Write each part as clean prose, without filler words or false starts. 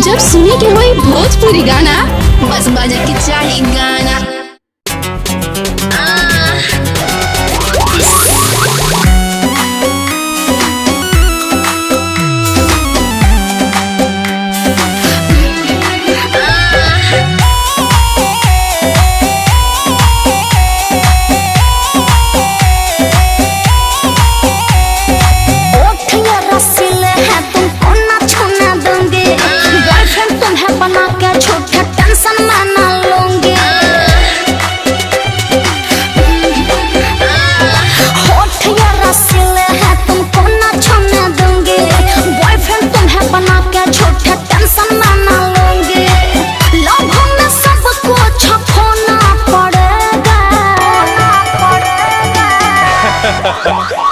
जब सुने के होई भोजपुरी गाना, बस बजे के चाही गाना।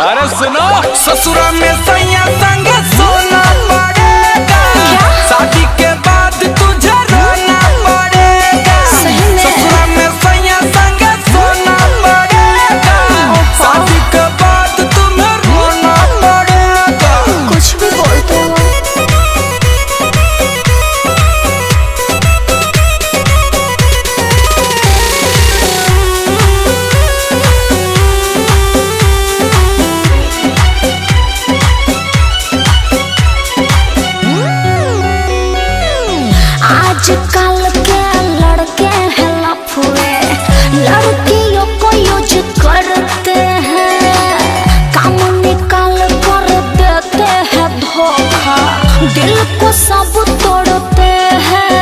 अरे सुनो, ससुरा में सैया संग सोना पड़ेगा, शादी के बाद तुझे रोना पड़ेगा। ससुरा में सैया संग सोना पड़ेगा, शादी के बाद तुम्हें रोना पड़ेगा। कुछ भी बोलते हो। आजकल के लड़के हैं लफुए, लड़कियों को यूज करते हैं, काम निकाल कर देते हैं धोखा, दिल को सब तोड़ते हैं।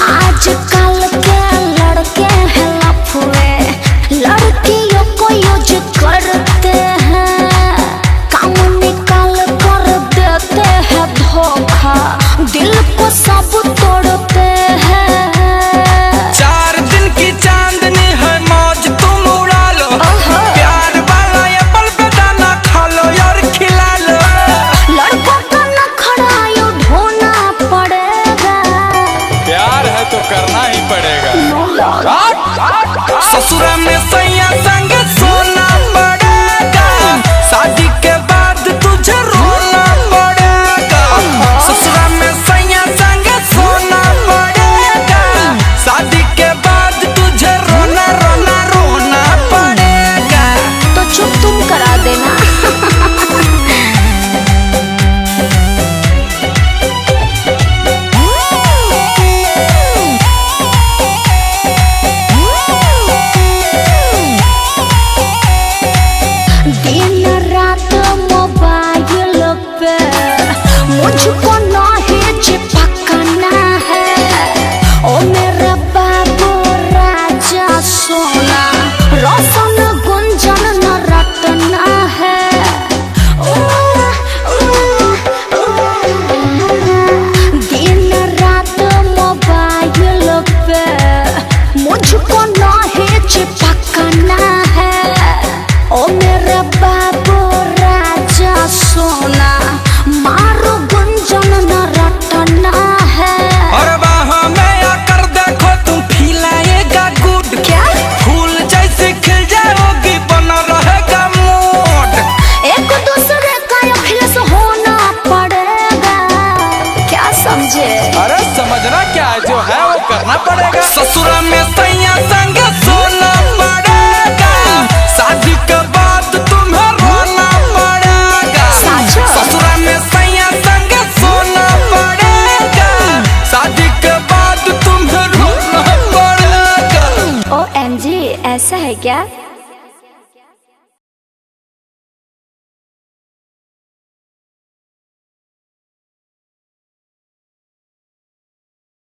आजकल के लड़के हैं लफुए, लड़कियों को यूज करते हैं, धोखा, दिल को सब तोड़ते हैं। 4 दिन की चांदनी है, मौज तुम उड़ा लो, प्यार वाला एप्पल पे दाना खा लो और खिला लो। लड़कों का नखरा यूं ढोना पड़ेगा, प्यार है तो करना ही पड़ेगा। ससुरा में सैया संग सोना पड़ेगा, शादी के बाद तुझे रोना पड़ेगा। ससुरा में सैया संग सोना पड़ेगा, शादी के बाद तुझे रोना रोना रोना पड़ेगा। तो चुप तुम करा देना। दिन रात मोबाइल पे मुझको नहीं चिपकना है, ओ मेरा बाबू राजा सोना, रोशन गुंजन न रटना है। दिन रात मोबाइल पे मुझको नहीं चिपकना है, ओ मेरा बाबू राजा सोना, मारो गुंजन न रटना है। और बाहों में आकर देखो तुम खिलाएगा गुड, क्या? फूल जैसे खिल जाओगी, बना रहेगा मूड। एक दूसरे का अखिलेश होना पड़ेगा, क्या समझे? अरे समझना क्या है, जो है वो करना पड़ेगा। ससुरा में सैया संग सोना पड़ेगा, शादी के बाद तुम्हें रोना पड़ेगा। ससुरा में सैया संग सोना पड़ेगा, शादी के बाद तुम्हें रोना पड़ेगा। OMG, ऐसा है क्या?